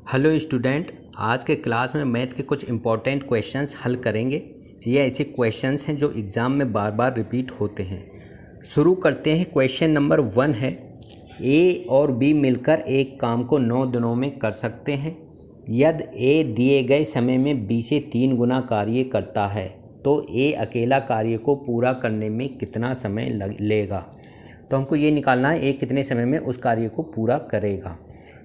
Hello student, आज के class में मैथ के कुछ इम्पोर्टेंट क्वेश्चंस हल करेंगे। ये ऐसे क्वेश्चंस हैं जो एग्ज़ाम में बार बार रिपीट होते हैं। शुरू करते हैं। क्वेश्चन नंबर 1 है, ए और बी मिलकर एक काम को 9 दिनों में कर सकते हैं। यदि ए दिए गए समय में बी से 3 गुना कार्य करता है तो ए अकेला कार्य को पूरा करने में कितना समय लेगा। तो हमको ये निकालना है ए कितने समय में उस कार्य को पूरा करेगा।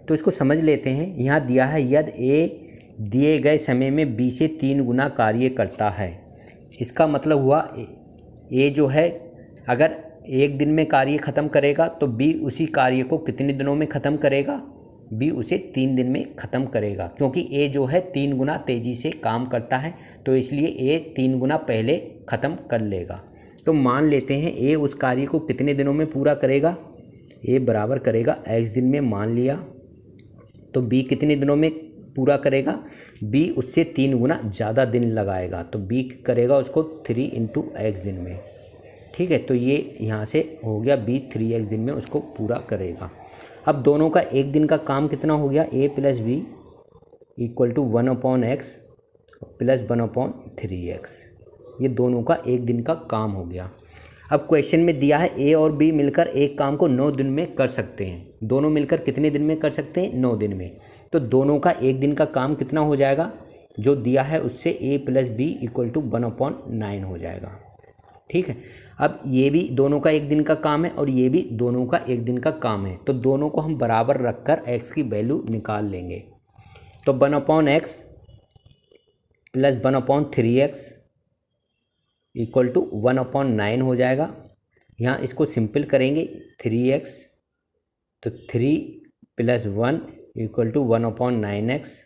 तो इसको समझ लेते हैं। यहाँ दिया है यदि ए दिए गए समय में बी से 3 गुना कार्य करता है। इसका मतलब हुआ ए जो है अगर एक दिन में कार्य ख़त्म करेगा तो बी उसी कार्य को कितने दिनों में ख़त्म करेगा, बी उसे 3 दिन में ख़त्म करेगा। क्योंकि ए जो है 3 गुना तेज़ी से काम करता है तो इसलिए ए 3 गुना पहले ख़त्म कर लेगा। तो मान लेते हैं ए उस कार्य को कितने दिनों में पूरा करेगा। ए बराबर करेगा x दिन में मान लिया, तो बी कितने दिनों में पूरा करेगा, बी उससे 3 गुना ज़्यादा दिन लगाएगा तो बी करेगा उसको 3 × x दिन में। ठीक है, तो ये यहाँ से हो गया बी 3x दिन में उसको पूरा करेगा। अब दोनों का एक दिन का काम कितना हो गया, a + b = 1/x + 1/3x। ये दोनों का एक दिन का काम हो गया। अब क्वेश्चन में दिया है ए और बी मिलकर एक काम को 9 दिन में कर सकते हैं। दोनों मिलकर कितने दिन में कर सकते हैं, 9 दिन में। तो दोनों का एक दिन का काम कितना हो जाएगा, जो दिया है उससे a + b = 1/9 हो जाएगा। ठीक है, अब ये भी दोनों का एक दिन का काम है और ये भी दोनों का एक दिन का काम है। तो दोनों को हम बराबर रखकर x की वैल्यू निकाल लेंगे। तो 1/x + 1/3x = 1/9 हो जाएगा। यहाँ इसको सिंपल करेंगे 3x, तो 3 + 1 = 1/9x।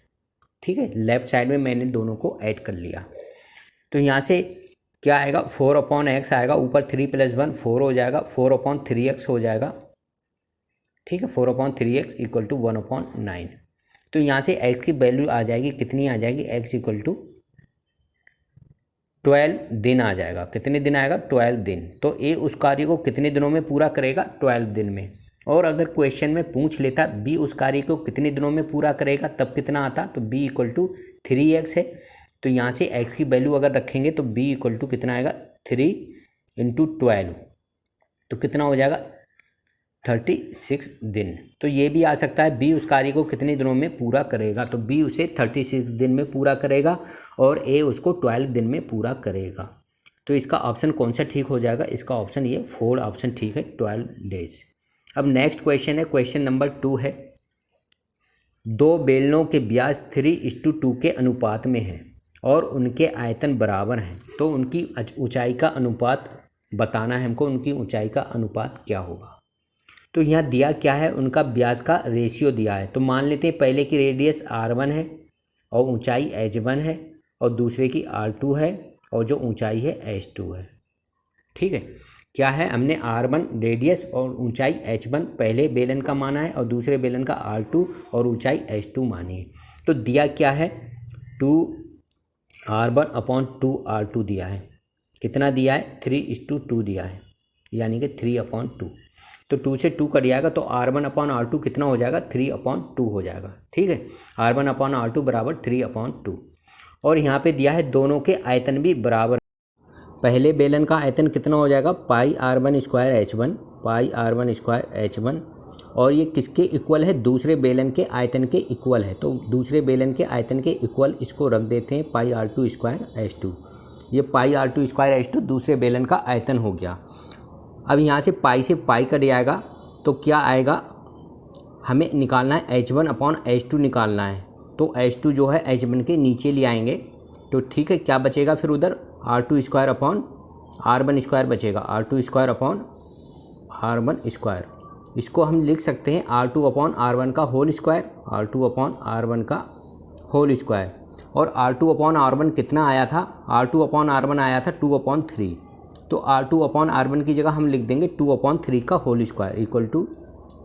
ठीक है, लेफ़्ट साइड में मैंने दोनों को ऐड कर लिया। तो यहाँ से क्या आएगा, 4/x आएगा, ऊपर 3 + 1 4 हो जाएगा, 4/3x हो जाएगा। ठीक है, 4/3x = 1/9। तो यहाँ से x की वैल्यू आ जाएगी, कितनी आ जाएगी, x = 12 दिन आ जाएगा। कितने दिन आएगा, 12 दिन। तो ए उस कार्य को कितने दिनों में पूरा करेगा, 12 दिन में। और अगर क्वेश्चन में पूछ लेता बी उस कार्य को कितने दिनों में पूरा करेगा, तब कितना आता, तो b = 3x है। तो यहाँ से x की वैल्यू अगर रखेंगे तो b = कितना आएगा, 3 × 12, तो कितना हो जाएगा, 36 दिन। तो ये भी आ सकता है बी उस कार्य को कितने दिनों में पूरा करेगा। तो बी उसे 36 दिन में पूरा करेगा और ए उसको 12 दिन में पूरा करेगा। तो इसका ऑप्शन कौन सा ठीक हो जाएगा, इसका ऑप्शन ये 4 ऑप्शन ठीक है, 12 डेज। अब नेक्स्ट क्वेश्चन है, क्वेश्चन नंबर 2 है, 2 बेलनों के व्यास 3:2 के अनुपात में है और उनके आयतन बराबर हैं। तो उनकी ऊंचाई का अनुपात बताना है हमको, उनकी ऊंचाई का अनुपात क्या होगा। तो यहाँ दिया क्या है, उनका व्यास का रेशियो दिया है। तो मान लेते हैं पहले की रेडियस r1 है और ऊंचाई h1 है और दूसरे की r2 है और जो ऊंचाई है h2 है। ठीक है, क्या है, हमने r1 रेडियस और ऊंचाई h1 पहले बेलन का माना है और दूसरे बेलन का r2 और ऊंचाई h2 मानी है। तो दिया क्या है, 2r1/2r2 दिया है। कितना दिया है, 3:2 दिया है, यानी कि 3/2। तो 2 से 2 कट जाएगा तो r1/r2 कितना हो जाएगा, 3/2 हो जाएगा। ठीक है, r1/r2 = 3/2। और यहाँ पे दिया है दोनों के आयतन भी बराबर। पहले बेलन का आयतन कितना हो जाएगा, πr1² h1 और ये किसके इक्वल है, दूसरे बेलन के आयतन के इक्वल है। तो दूसरे बेलन के आयतन के इक्वल इसको रख देते हैं, πr2² h2। ये πr2² h2 दूसरे बेलन का आयतन हो गया। अब यहाँ से पाई से पाई कट जाएगा तो क्या आएगा, हमें निकालना है h1/h2 निकालना है। तो h2 जो है h1 के नीचे ले आएंगे। तो ठीक है, क्या बचेगा फिर उधर, r2² बचेगा, r2² इसको हम लिख सकते हैं r2/r1 का होल स्क्वायर, r2/r1 का होल स्क्वायर। और r2/r1 कितना आया था, r2/r1 आया था 2/3। तो r2/r1 की जगह हम लिख देंगे 2/3 का होल स्क्वायर =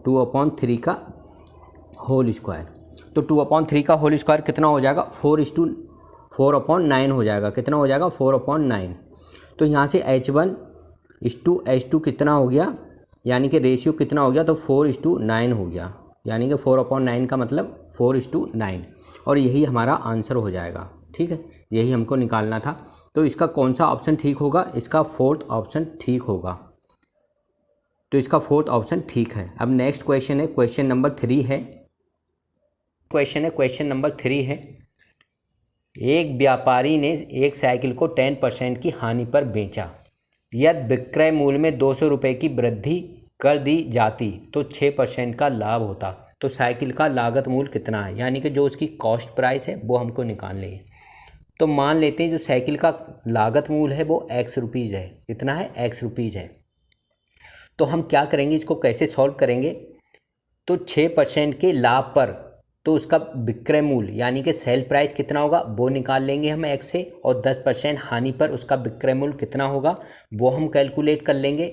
2/3 का होल स्क्वायर। तो 2/3 का होल स्क्वायर कितना हो जाएगा, 4/9 हो जाएगा। कितना हो जाएगा, 4/9। तो यहाँ से h1:h2 कितना हो गया, यानी कि रेशियो कितना हो गया, तो 4:9 हो गया। यानी कि 4/9 का मतलब 4:9, और यही हमारा आंसर हो जाएगा। ठीक है, यही हमको निकालना था। तो इसका कौन सा ऑप्शन ठीक होगा? इसका 4th ऑप्शन ठीक होगा। तो इसका 4th ऑप्शन ठीक है। अब नेक्स्ट क्वेश्चन है, क्वेश्चन नंबर 3 है। क्वेश्चन नंबर 3 है, एक व्यापारी ने एक साइकिल को 10% की हानि पर बेचा। यदि विक्रय मूल्य में 200 रुपये की वृद्धि कर दी जाती तो 6% का लाभ होता। तो साइकिल का लागत मूल्य कितना है, यानी कि जो उसकी कॉस्ट प्राइस है वो हमको निकालनी है। तो मान लेते हैं जो साइकिल का लागत मूल्य है वो X रुपीज़ है। कितना है? X रुपीज़ है। तो हम क्या करेंगे, इसको कैसे सॉल्व करेंगे? तो 6% के लाभ पर तो उसका विक्रय मूल्य यानी कि सेल प्राइस कितना होगा वो निकाल लेंगे हम X से, और 10% हानि पर उसका विक्रय मूल्य कितना होगा वो हम कैलकुलेट कर लेंगे।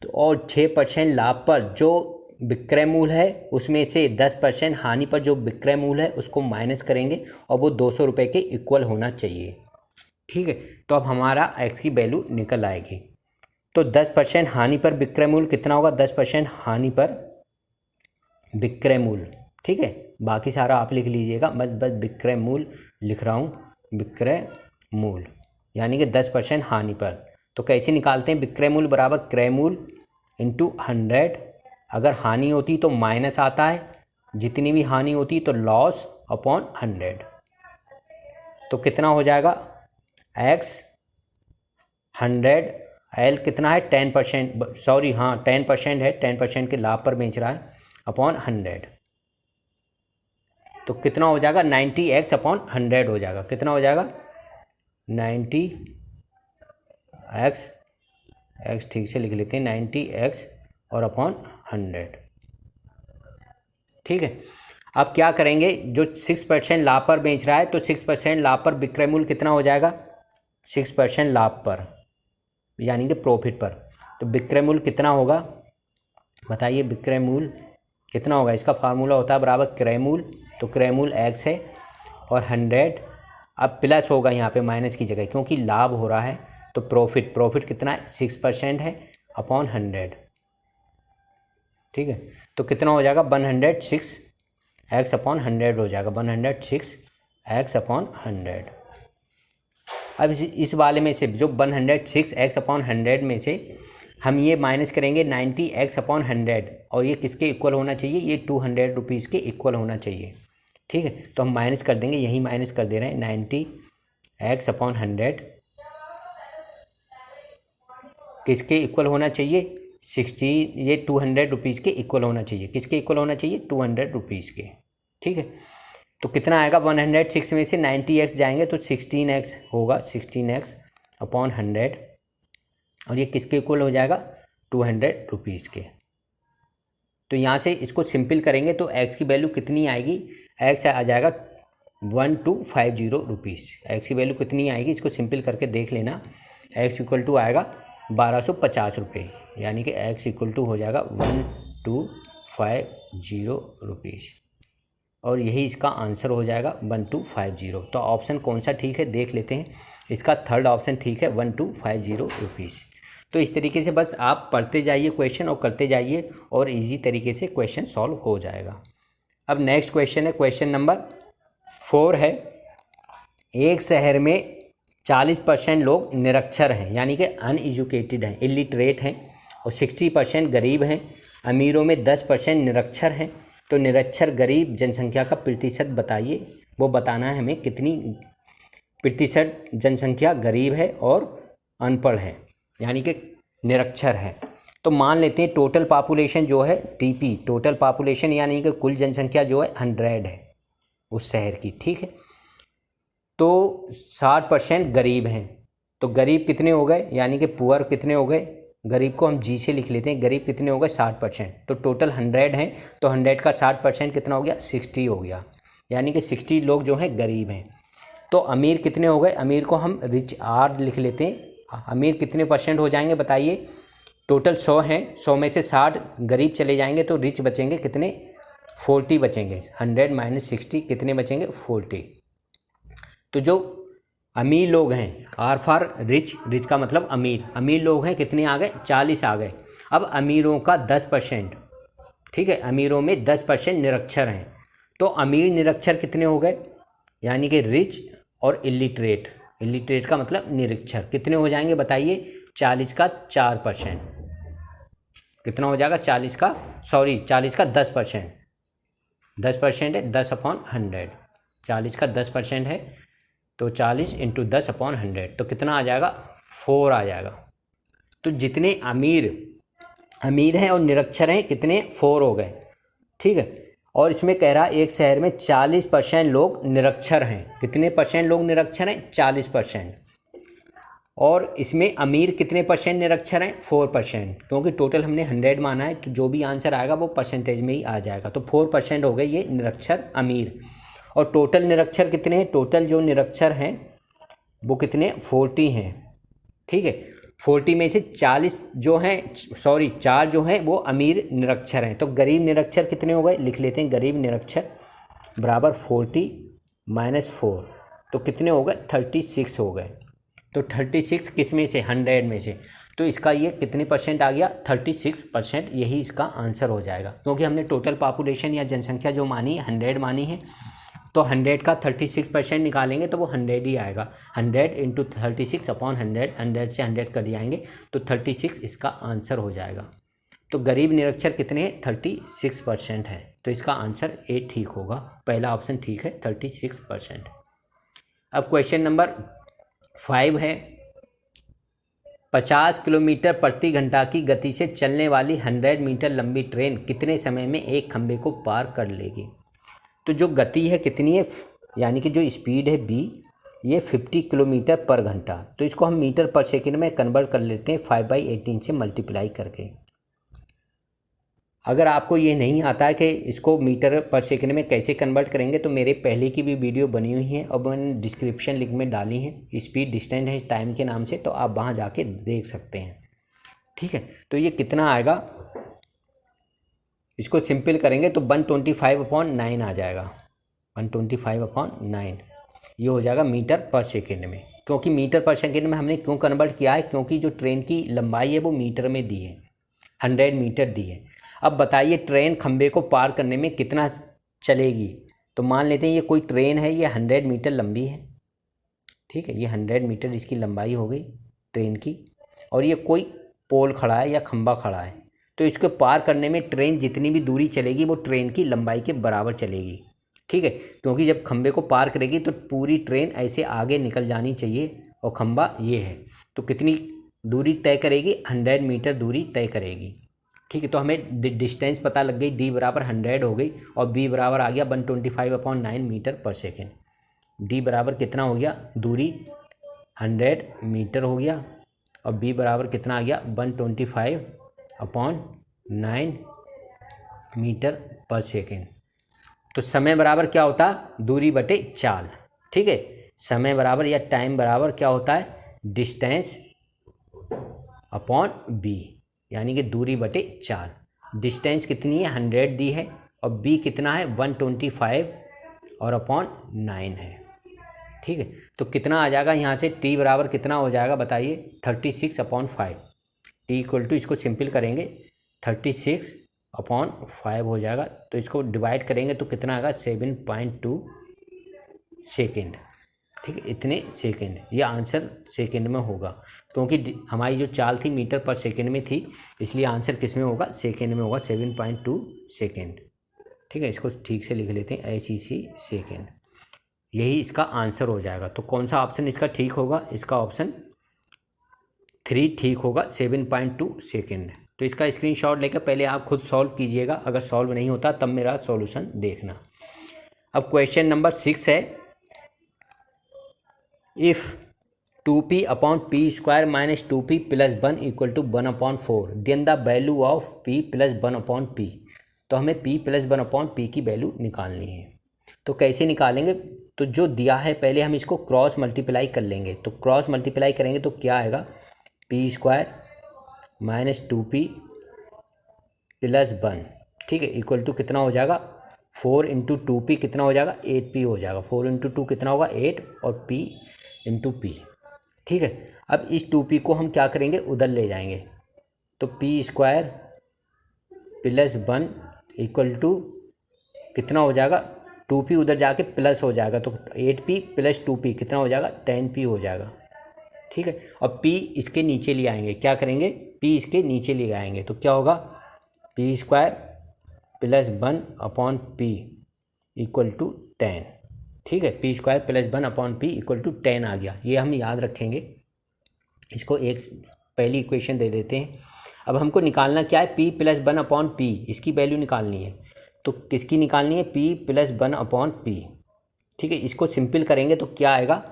तो और 6% लाभ पर जो विक्रय मूल्य है उसमें से 10% हानि पर जो विक्रय मूल्य है उसको माइनस करेंगे, और वो 200 रुपये के इक्वल होना चाहिए। ठीक है, तो अब हमारा X की वैल्यू निकल आएगी। तो 10% हानि पर विक्रय मूल्य कितना होगा? 10% हानि पर विक्रय मूल्य। ठीक है, बाकी सारा आप लिख लीजिएगा, बस विक्रय मूल्य लिख रहा हूँ। विक्रय मूल्य यानी कि 10% हानि पर। तो कैसे निकालते हैं? विक्रय मूल्य बराबर क्रय मूल्य इंटू 100। अगर हानि होती तो माइनस आता है, जितनी भी हानि होती तो लॉस अपॉन 100। तो कितना हो जाएगा? X 100, L कितना है? 10%, सॉरी हाँ 10% है, 10% के लाभ पर बेच रहा है, अपॉन 100। तो कितना हो जाएगा? 90x अपॉन 100 हो जाएगा। कितना हो जाएगा? 90x, x ठीक से लिख लेते हैं, 90x और अपॉन 100। ठीक है, अब क्या करेंगे, जो 6% लाभ पर बेच रहा है तो 6% लाभ पर विक्रय मूल्य कितना हो जाएगा? 6% लाभ पर यानी कि प्रॉफिट पर। तो विक्रय मूल्य कितना होगा बताइए? विक्रय मूल्य कितना होगा? इसका फार्मूला होता है बराबर क्रय मूल्य। तो क्रय मूल्य X है और 100, अब प्लस होगा यहाँ पे माइनस की जगह, क्योंकि लाभ हो रहा है। तो प्रॉफिट कितना है? 6% है अपॉन 100। ठीक है, तो कितना हो जाएगा? 106x अपॉन 100 हो जाएगा। 106x upon 100। अब इस वाले में से जो 106x अपॉन 100 में से हम ये माइनस करेंगे 90x अपॉन 100, और ये किसके इक्वल होना चाहिए? ये 200 रुपीज़ के इक्वल होना चाहिए। ठीक है, तो हम माइनस कर देंगे, यही माइनस कर दे रहे हैं। 90x अपॉन 100 किसके इक्वल होना चाहिए? 60, ये 200 रुपीज़ के इक्वल होना चाहिए। किसके इक्वल होना चाहिए? 200 रुपीज़ के। ठीक है, तो कितना आएगा? 106 में से 90x जाएंगे तो 16x होगा, 16x अपॉन 100, और ये किसके इक्वल हो जाएगा? 200 रुपीज़ के। तो यहाँ से इसको सिंपल करेंगे तो x की वैल्यू कितनी आएगी? x आ जाएगा 1250 रुपीज़। x की वैल्यू कितनी आएगी? इसको सिंपल करके देख लेना। x इक्वल टू आएगा 1250 रुपये, यानी कि x इक्वल टू हो जाएगा 1250 रुपीज़, और यही इसका आंसर हो जाएगा 1250। तो ऑप्शन कौन सा ठीक है देख लेते हैं। इसका 3rd ऑप्शन ठीक है, 1250 रुपीज़। तो इस तरीके से बस आप पढ़ते जाइए क्वेश्चन और करते जाइए, और इजी तरीके से क्वेश्चन सॉल्व हो जाएगा। अब नेक्स्ट क्वेश्चन है, क्वेश्चन नंबर 4 है। एक शहर में 40% लोग निरक्षर हैं, यानी कि अनएजुकेटेड हैं, इलिटरेट हैं, और 60% गरीब हैं। अमीरों में 10% निरक्षर हैं। तो निरक्षर गरीब जनसंख्या का प्रतिशत बताइए। वो बताना है हमें, कितनी प्रतिशत जनसंख्या गरीब है और अनपढ़ है, यानी कि निरक्षर है। तो मान लेते हैं टोटल पॉपुलेशन जो है TP, टोटल पॉपुलेशन यानी कि कुल जनसंख्या जो है 100 है उस शहर की। ठीक है, तो 60% गरीब हैं। तो गरीब कितने हो गए, यानी कि पुअर कितने हो गए? गरीब को हम G से लिख लेते हैं। गरीब कितने हो गए? 60%। तो टोटल 100 हैं, तो 100 का 60% कितना हो गया? 60 हो गया, यानी कि 60 लोग जो हैं गरीब हैं। तो अमीर कितने हो गए? अमीर को हम रिच R लिख लेते हैं। अमीर कितने % हो जाएंगे बताइए? टोटल 100 हैं, 100 में से 60 गरीब चले जाएंगे तो रिच बचेंगे कितने? 40 बचेंगे। 100 माइनस 60 कितने बचेंगे? 40। तो जो अमीर लोग हैं, R फॉर रिच, रिच का मतलब अमीर, अमीर लोग हैं कितने आ गए? 40 आ गए। अब अमीरों का 10%, ठीक है, अमीरों में 10% निरक्षर हैं। तो अमीर निरक्षर कितने हो गए, यानी कि रिच और इलिटरेट, इलिटरेट का मतलब निरक्षर कितने हो जाएंगे बताइए, 40 का 4%, कितना हो जाएगा 40 का 10%, 10% है 10/100, 40 का 10% है तो 40 इंटू 10/100, तो कितना आ जाएगा 4 आ जाएगा। तो जितने अमीर हैं और निरक्षर हैं कितने 4 हो गए, ठीक है। और इसमें कह रहा है एक शहर में 40% लोग निरक्षर हैं, कितने परसेंट लोग निरक्षर हैं 40%, और इसमें अमीर कितने परसेंट निरक्षर हैं 4%, क्योंकि टोटल हमने 100 माना है तो जो भी आंसर आएगा वो परसेंटेज में ही आ जाएगा। तो 4% हो गए ये निरक्षर अमीर। और टोटल निरक्षर कितने हैं, टोटल जो निरक्षर हैं वो कितने 40 हैं, ठीक है। 40 में से 40 जो हैं 4 जो हैं वो अमीर निरक्षर हैं। तो गरीब निरक्षर कितने हो गए, लिख लेते हैं, गरीब निरक्षर बराबर 40 माइनस 4, तो कितने हो गए 36 हो गए। तो 36 किस में से 100 में से, तो इसका ये कितने परसेंट आ गया 36%, यही इसका आंसर हो जाएगा। क्योंकि हमने टोटल पॉपुलेशन या जनसंख्या जो मानी है 100 मानी है, तो 100 का 36% निकालेंगे तो वो 100 ही आएगा। 100 इंटू 36/100, 100 से 100 कट जाएंगे तो 36 इसका आंसर हो जाएगा। तो गरीब निरक्षर कितने हैं 36% है, तो इसका आंसर ए ठीक होगा, पहला ऑप्शन ठीक है 36%। अब क्वेश्चन नंबर 5 है, 50 किलोमीटर प्रति घंटा की गति से चलने वाली 100 मीटर लंबी ट्रेन कितने समय में एक खंभे को पार कर लेगी। तो जो गति है कितनी है, यानी कि जो स्पीड है b, ये 50 किलोमीटर पर घंटा, तो इसको हम मीटर पर सेकंड में कन्वर्ट कर लेते हैं 5/18 से मल्टीप्लाई करके। अगर आपको ये नहीं आता है कि इसको मीटर पर सेकंड में कैसे कन्वर्ट करेंगे, तो मेरे पहले की भी वीडियो बनी हुई है और मैंने डिस्क्रिप्शन लिंक में डाली है, स्पीड डिस्टेंस है टाइम के नाम से, तो आप वहाँ जाके देख सकते हैं, ठीक है। तो ये कितना आएगा, इसको सिंपल करेंगे तो 125/9 आ जाएगा, 125/9 ये हो जाएगा मीटर पर सेकेंड में। क्योंकि मीटर पर सेकेंड में हमने क्यों कन्वर्ट किया है, क्योंकि जो ट्रेन की लंबाई है वो मीटर में दी है, 100 मीटर दी है। अब बताइए ट्रेन खंबे को पार करने में कितना चलेगी, तो मान लेते हैं ये कोई ट्रेन है, ये 100 मीटर लंबी है, ठीक है, ये 100 मीटर इसकी लंबाई हो गई ट्रेन की, और ये कोई पोल खड़ा है या खंबा खड़ा है, तो इसको पार करने में ट्रेन जितनी भी दूरी चलेगी वो ट्रेन की लंबाई के बराबर चलेगी, ठीक है। क्योंकि जब खंबे को पार करेगी तो पूरी ट्रेन ऐसे आगे निकल जानी चाहिए, और खंबा ये है, तो कितनी दूरी तय करेगी 100 मीटर दूरी तय करेगी, ठीक है। तो हमें डिस्टेंस पता लग गई, डी बराबर 100 हो गई और बी बराबर आ गया 125/9 मीटर पर सेकेंड। डी बराबर कितना हो गया, दूरी 100 मीटर हो गया, और बी बराबर कितना आ गया 125/9 मीटर पर सेकेंड। तो समय बराबर क्या होता है, दूरी बटे चाल, ठीक है। समय बराबर या टाइम बराबर क्या होता है, डिस्टेंस अपॉन बी, यानी कि दूरी बटे चाल। डिस्टेंस कितनी है 100 दी है, और बी कितना है 125 और अपॉन 9 है, ठीक है। तो कितना आ जाएगा यहाँ से, टी बराबर कितना हो जाएगा बताइए 36/5, टी इक्वल टू इसको सिंपल करेंगे 36/5 हो जाएगा, तो इसको डिवाइड करेंगे तो कितना आएगा 7.2 सेकेंड, ठीक है, इतने सेकेंड, ये आंसर सेकेंड में होगा। क्योंकि हमारी जो चाल थी मीटर पर सेकेंड में थी, इसलिए आंसर किस में होगा, सेकेंड में होगा, 7.2 सेकेंड, ठीक है। इसको ठीक से लिख लेते हैं SEC सेकेंड, यही इसका आंसर हो जाएगा। तो कौन सा ऑप्शन इसका ठीक होगा, इसका ऑप्शन 3 ठीक होगा, 7.2 सेकेंड। तो इसका स्क्रीनशॉट लेकर पहले आप खुद सॉल्व कीजिएगा, अगर सॉल्व नहीं होता तब मेरा सॉल्यूशन देखना। अब क्वेश्चन नंबर 6 है, if 2p/p² minus 2p + 1 equal to 1/4 then the value of p + 1/p। तो हमें p + 1/p की वैल्यू निकालनी है। तो कैसे निकालेंगे, तो जो दिया है पहले हम इसको क्रॉस मल्टीप्लाई कर लेंगे, तो क्रॉस मल्टीप्लाई करेंगे तो क्या आएगा, p² माइनस 2p + 1, ठीक है, इक्वल टू कितना हो जाएगा 4 इंटू 2p कितना हो जाएगा 8p हो जाएगा, 4 इंटू 2 कितना होगा 8 और p इंटू p, ठीक है। अब इस 2p को हम क्या करेंगे उधर ले जाएंगे, तो p² + 1 इक्वल टू कितना हो जाएगा, 2p उधर जाके प्लस हो जाएगा, तो 8p प्लस 2p कितना हो जाएगा, 10p हो जाएगा। ठीक है, और p इसके नीचे ले आएंगे, क्या करेंगे, p इसके नीचे ले आएंगे तो क्या होगा, p square plus 1/p equal to 10। ठीक है, p square plus 1/p equal to 10 आ गया, ये हम याद रखेंगे। इसको एक पहली इक्वेशन दे देते हैं। अब हमको निकालना क्या है, p प्लस 1/p, इसकी वैल्यू निकालनी है। तो किसकी निकालनी है, p प्लस 1/p। ठीक है, इसको सिंपल करेंगे तो क्या आएगा,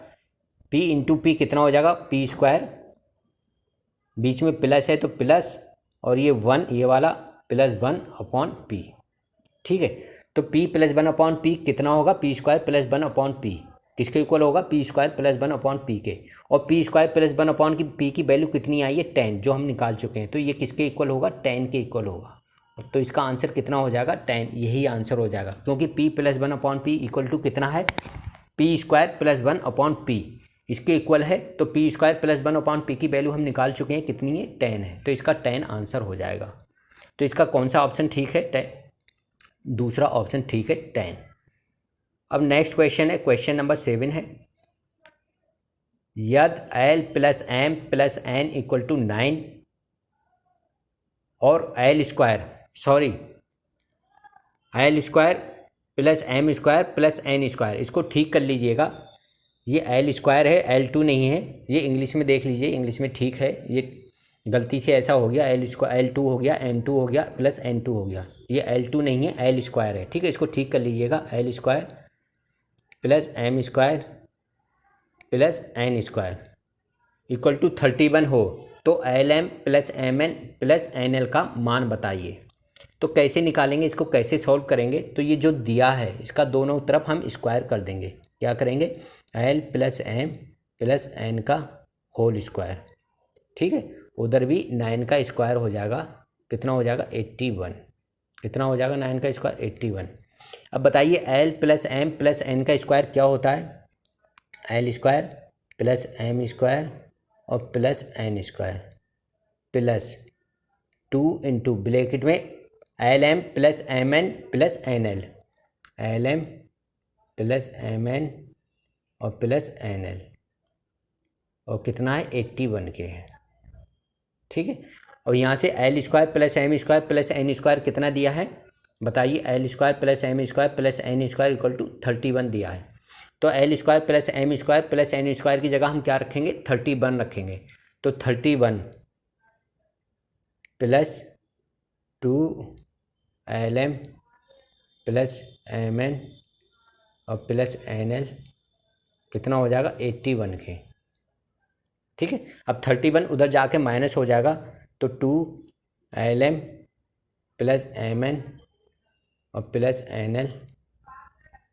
p इंटू पी कितना हो जाएगा, p स्क्वायर, बीच में प्लस है तो प्लस, और ये 1 ये वाला प्लस 1/p। ठीक है, तो p प्लस 1/p कितना होगा, p स्क्वायर प्लस 1/p किसके इक्वल होगा, p स्क्वायर प्लस 1/p के। और p स्क्वायर प्लस 1/p की वैल्यू कितनी आई है, 10, जो हम निकाल चुके हैं। तो ये किसके इक्वल होगा, 10 के इक्वल होगा। तो इसका आंसर कितना हो जाएगा, 10, यही आंसर हो जाएगा, क्योंकि p plus 1/p equal to कितना है, p स्क्वायर प्लस 1/p इसके इक्वल है। तो p स्क्वायर प्लस 1/p की वैल्यू हम निकाल चुके हैं, कितनी है, 10 है। तो इसका 10 आंसर हो जाएगा। तो इसका कौन सा ऑप्शन ठीक है, 10, दूसरा ऑप्शन ठीक है, 10। अब नेक्स्ट क्वेश्चन है, क्वेश्चन नंबर 7 है, यदि l plus m plus n equal to 9 और l square plus m square plus n square, इसको ठीक कर लीजिएगा। ये l स्क्वायर है, L2 नहीं है, ये इंग्लिश में देख लीजिए, इंग्लिश में ठीक है, ये गलती से ऐसा हो गया, L2 हो गया, M2 हो गया प्लस N2 हो गया, ये L2 नहीं है, L स्क्वायर है। ठीक है, इसको ठीक कर लीजिएगा, L square plus M square plus N square equal to 31 हो तो LM plus MN plus NL का मान बताइए। तो कैसे निकालेंगे, इसको कैसे सॉल्व करेंगे, तो ये जो दिया है इसका दोनों तरफ हम स्क्वायर कर देंगे। क्या करेंगे, L plus M plus N का होल स्क्वायर। ठीक है, उधर भी 9 का स्क्वायर हो जाएगा, कितना हो जाएगा, 81। कितना हो जाएगा 9 का स्क्वायर, 81। अब बताइए L plus M plus N का स्क्वायर क्या होता है, L square plus M square और plus N square plus 2 into bracket में LM plus MN plus NL, LM plus MN और प्लस NL, और कितना है, 81 के है। ठीक है, और यहाँ से L square plus M square plus N square कितना दिया है, बताइए, L square plus M square plus N square equal to 31 दिया है। तो L square plus M square plus N square की जगह हम क्या रखेंगे, 31 रखेंगे। तो 31 प्लस 2LM प्लस MN और प्लस NL कितना हो जाएगा, 81 के। ठीक है, अब 31 उधर जाके माइनस हो जाएगा, तो 2LM प्लस MN और प्लस NL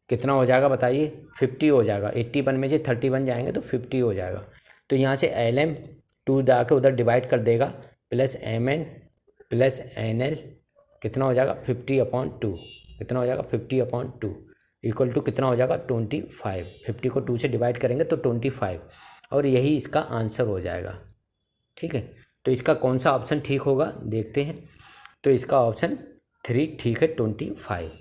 कितना हो जाएगा बताइए, 50 हो जाएगा। 81 में से 31 जाएंगे तो 50 हो जाएगा। तो यहाँ से LM 2 जाके उधर डिवाइड कर देगा, प्लस MN प्लस NL कितना हो जाएगा, 50/2। कितना हो जाएगा, 50/2 इक्वल टू कितना हो जाएगा, 25। 50 को 2 से डिवाइड करेंगे तो 25, और यही इसका आंसर हो जाएगा। ठीक है, तो इसका कौन सा ऑप्शन ठीक होगा देखते हैं। तो इसका ऑप्शन 3 ठीक है, 25।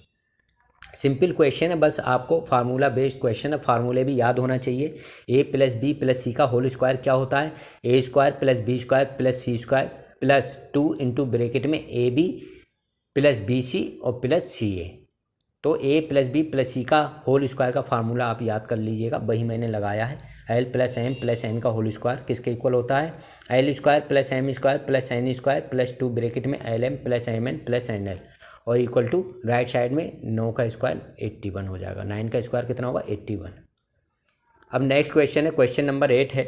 सिंपल क्वेश्चन है, बस आपको फार्मूला बेस्ड क्वेश्चन है, फार्मूले भी याद होना चाहिए। a plus B plus C का होल स्क्वायर क्या होता है, a square plus B square plus C square plus 2 into bracket में AB प्लस BC और प्लस CA। तो a plus B plus C का होल स्क्वायर का फार्मूला आप याद कर लीजिएगा, वही मैंने लगाया है। L plus M plus N का होल स्क्वायर किसके इक्वल होता है, L square plus M square plus N square plus 2 bracket में LM plus MN plus NL और इक्वल टू राइट साइड में 9 का स्क्वायर 81 हो जाएगा। 9 का स्क्वायर कितना होगा, 81। अब नेक्स्ट क्वेश्चन है, क्वेश्चन नंबर 8 है।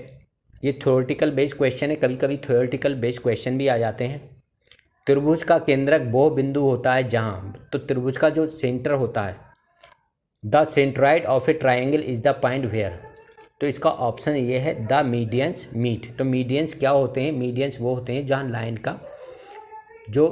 ये थ्योरेटिकल बेस्ड क्वेश्चन है, कभी कभी थ्योरेटिकल बेस्ड क्वेश्चन भी आ जाते हैं। त्रिभुज का केंद्रक वो बिंदु होता है जहाँ, तो त्रिभुज का जो सेंटर होता है, the centroid of a triangle is the point where. तो इसका ऑप्शन ये है, द मीडियंस मीट। तो मीडियंस क्या होते हैं, मीडियंस वो होते हैं जहाँ लाइन का, जो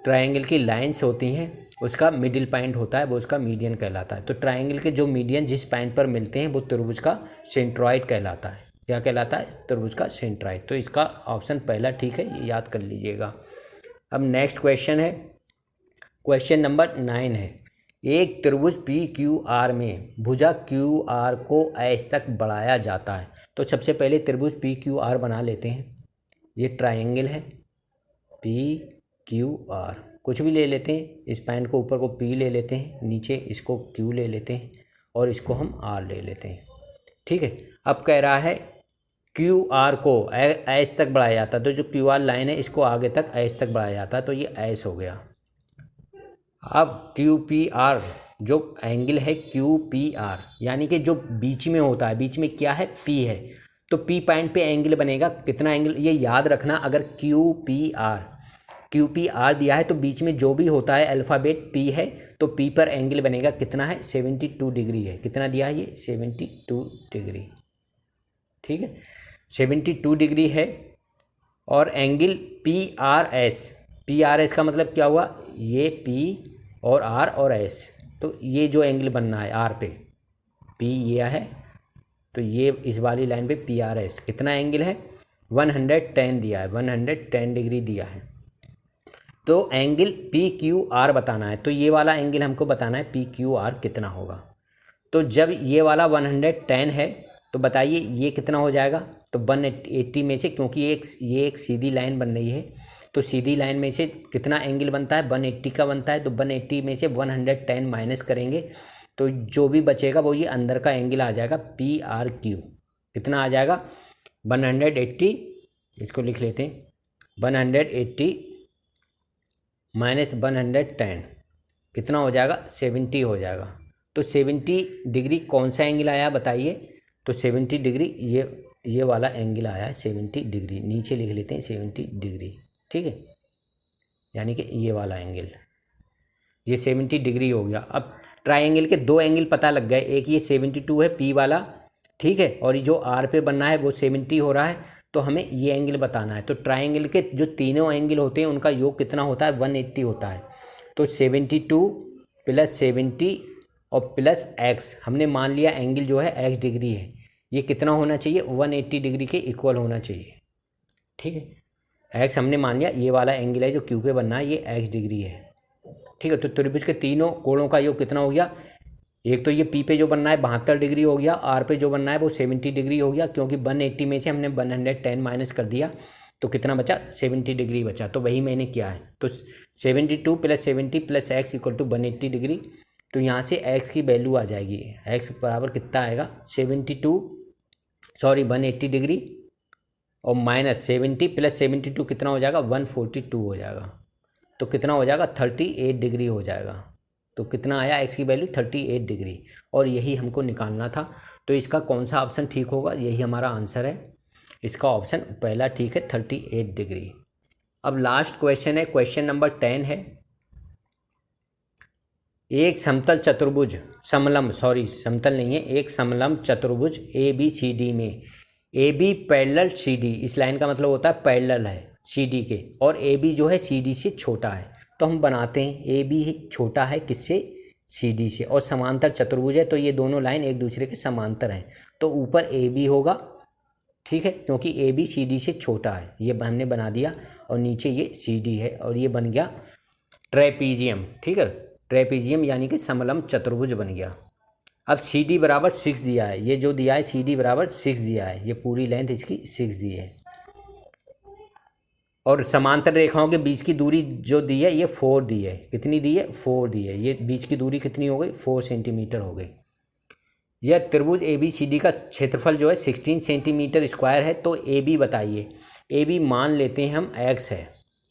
ट्राइंगल की लाइंस होती हैं उसका मिडिल पॉइंट होता है, वो उसका मीडियन कहलाता है। तो ट्राइंगल के जो मीडियन जिस पॉइंट पर मिलते हैं वो त्रिभुज का सेंट्रॉइड कहलाता है। क्या कहलाता है, त्रिभुज का सेंट्रॉइड। तो इसका ऑप्शन पहला ठीक है, ये याद कर लीजिएगा। अब नेक्स्ट क्वेश्चन है, क्वेश्चन नंबर 9 है, एक त्रिभुज पी क्यू आर में भुजा क्यू आर को एस तक बढ़ाया जाता है। तो सबसे पहले त्रिभुज पी क्यू आर बना लेते हैं। ये ट्रायंगल है पी क्यू आर, कुछ भी ले लेते हैं, इस पॉइंट को ऊपर को पी ले लेते हैं, नीचे इसको क्यू ले लेते हैं और इसको हम आर ले लेते हैं। ठीक है, अब कह रहा है क्यू आर को एस तक बढ़ाया जाता है, तो जो क्यू आर लाइन है इसको आगे तक एस तक बढ़ाया जाता है, तो ये एस हो गया। अब क्यू पी आर, जो एंगल है क्यू पी आर, यानी कि जो बीच में होता है, बीच में क्या है, पी है, तो पी पॉइंट पे एंगल बनेगा कितना एंगल, ये याद रखना। अगर क्यू पी आर दिया है तो बीच में जो भी होता है अल्फ़ाबेट पी है, तो पी पर एंगल बनेगा कितना है, 72 डिग्री है। कितना दिया है ये, 72 डिग्री। ठीक है, 72 डिग्री है। और एंगल पी आर एस का मतलब क्या हुआ, ये पी और आर और एस, तो ये जो एंगल बनना है आर पे, पी ये है, तो ये इस वाली लाइन पे पी आर एस कितना एंगल है, 110 दिया है, 110 डिग्री दिया है। तो एंगल पी क्यू आर बताना है, तो ये वाला एंगल हमको बताना है पी क्यू आर कितना होगा। तो जब ये वाला 110 है तो बताइए ये कितना हो जाएगा, तो 180 में से, क्योंकि ये एक सीधी लाइन बन रही है, तो सीधी लाइन में से कितना एंगल बनता है, 180 का बनता है, तो 180 में से 110 माइनस करेंगे तो जो भी बचेगा वो ये अंदर का एंगल आ जाएगा पी आर क्यू। कितना आ जाएगा, 180, इसको लिख लेते हैं, 180 माइनस 110 कितना हो जाएगा, 70 हो जाएगा। तो 70 डिग्री कौन सा एंगल आया बताइए, तो 70 डिग्री ये वाला एंगल आया है 70 डिग्री, नीचे लिख लेते हैं 70 डिग्री। ठीक है, यानी कि ये वाला एंगल, ये 70 डिग्री हो गया। अब ट्रायंगल के दो एंगल पता लग गए, एक ये 72 है पी वाला, ठीक है, और ये जो आर पे बनना है वो 70 हो रहा है, तो हमें ये एंगल बताना है। तो ट्रायंगल के जो तीनों एंगल होते हैं उनका योग कितना होता है, 180 होता है। तो 72 प्लस 70 और प्लस एक्स, हमने मान लिया एंगल जो है एक्स डिग्री है, ये कितना होना चाहिए, 180 डिग्री के इक्वल होना चाहिए। ठीक है, एक्स हमने मान लिया, ये वाला एंगल है जो क्यू पे बनना है, ये एक्स डिग्री है। ठीक है, तो त्रिभुज के तीनों कोणों का योग कितना हो गया, एक तो ये पी पे जो बनना है 72 डिग्री हो गया, आर पे जो बनना है वो 70 डिग्री हो गया, क्योंकि 180 में से हमने 110 माइनस कर दिया, तो कितना बचा, 70 डिग्री बचा, तो वही मैंने किया है। तो 72 plus 70 plus x equal to 180 degree, तो यहाँ से एक्स की वैल्यू आ जाएगी, एक्स बराबर कितना आएगा, 180 डिग्री और माइनस 70 प्लस 72 कितना हो जाएगा, 142 हो जाएगा, तो कितना हो जाएगा, 38 डिग्री हो जाएगा। तो कितना आया एक्स की वैल्यू, 38 डिग्री, और यही हमको निकालना था। तो इसका कौन सा ऑप्शन ठीक होगा, यही हमारा आंसर है, इसका ऑप्शन पहला ठीक है, 38 डिग्री। अब लास्ट क्वेश्चन है, क्वेश्चन नंबर 10 है, एक समतल चतुर्भुज समतल नहीं है, एक समलंब चतुर्भुज ए बी सी डी में A B parallel C D, इस लाइन का मतलब होता है पैरेलल है सी डी के, और ए बी जो है सी डी से छोटा है, तो हम बनाते हैं ए बी छोटा है किससे, सी डी से, और समांतर चतुर्भुज है, तो ये दोनों लाइन एक दूसरे के समांतर हैं, तो ऊपर ए बी होगा, ठीक है, क्योंकि ए बी सी डी से छोटा है, ये हमने बना दिया, और नीचे ये सी डी है, और ये बन गया ट्रेपीजियम। ठीक है, ट्रेपीजियम यानी कि समलंब चतुर्भुज बन गया। अब सी डी बराबर 6 दिया है, ये जो दिया है सी डी बराबर 6 दिया है, ये पूरी लेंथ इसकी 6 दी है, और समांतर रेखाओं के बीच की दूरी जो दी है ये 4 दी है, कितनी दी है, 4 दी है, ये बीच की दूरी कितनी हो गई, 4 सेंटीमीटर हो गई। यह त्रिभुज ए बी सी डी का क्षेत्रफल जो है 16 सेंटीमीटर स्क्वायर है, तो ए बी बताइए, ए बी मान लेते हैं हम एक्स है,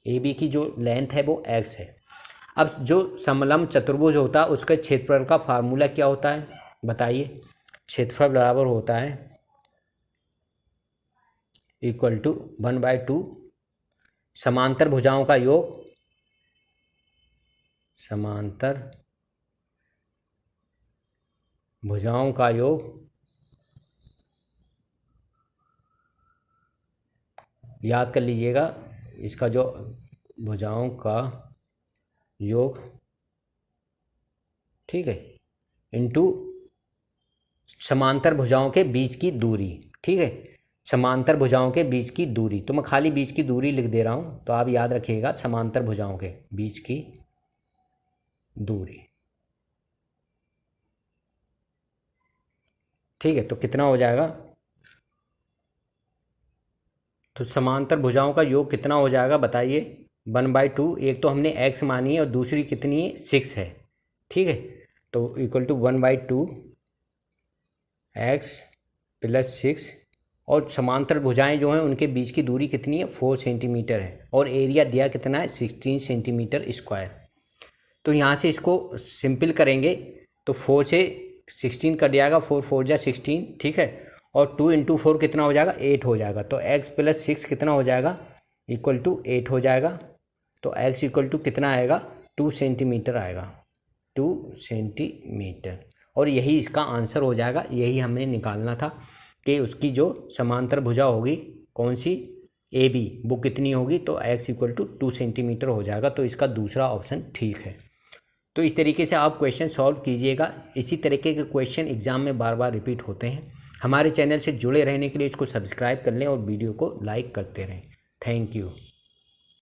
ए बी की जो लेंथ है वो एक्स है। अब जो समलंब चतुर्भुज होता है उसके क्षेत्रफल का फार्मूला क्या होता है बताइए, क्षेत्रफल बराबर होता है इक्वल टू 1/2 समांतर भुजाओं का योग, समांतर भुजाओं का योग याद कर लीजिएगा, इसका जो भुजाओं का योग, ठीक है, इनटू समांतर भुजाओं के बीच की दूरी। ठीक है, समांतर भुजाओं के बीच की दूरी, तो मैं खाली बीच की दूरी लिख दे रहा हूँ, तो आप याद रखिएगा समांतर भुजाओं के बीच की दूरी। ठीक है, तो कितना हो जाएगा, तो समांतर भुजाओं का योग कितना हो जाएगा बताइए। 1/2, एक तो हमने x मानी है और दूसरी कितनी है 6 है। ठीक है, तो इक्वल टू 1/2 x + 6, और समांतर भुजाएं जो हैं उनके बीच की दूरी कितनी है 4 सेंटीमीटर है, और एरिया दिया कितना है 16 सेंटीमीटर स्क्वायर। तो यहाँ से इसको सिंपल करेंगे तो 4 से 16 कट जाएगा, 4 4 जा 16। ठीक है, और 2 × 4 कितना हो जाएगा 8 हो जाएगा। तो x + 6 कितना हो जाएगा इक्वल टू 8 हो जाएगा। तो x इक्वल टू कितना आएगा 2 सेंटीमीटर आएगा, 2 सेंटीमीटर। और यही इसका आंसर हो जाएगा, यही हमें निकालना था कि उसकी जो समांतर भुजा होगी कौन सी AB, वो कितनी होगी। तो x इक्वल टू 2 सेंटीमीटर हो जाएगा। तो इसका दूसरा ऑप्शन ठीक है। तो इस तरीके से आप क्वेश्चन सॉल्व कीजिएगा। इसी तरीके के क्वेश्चन एग्ज़ाम में बार बार रिपीट होते हैं। हमारे चैनल से जुड़े रहने के लिए इसको सब्सक्राइब कर लें और वीडियो को लाइक करते रहें। Thank you.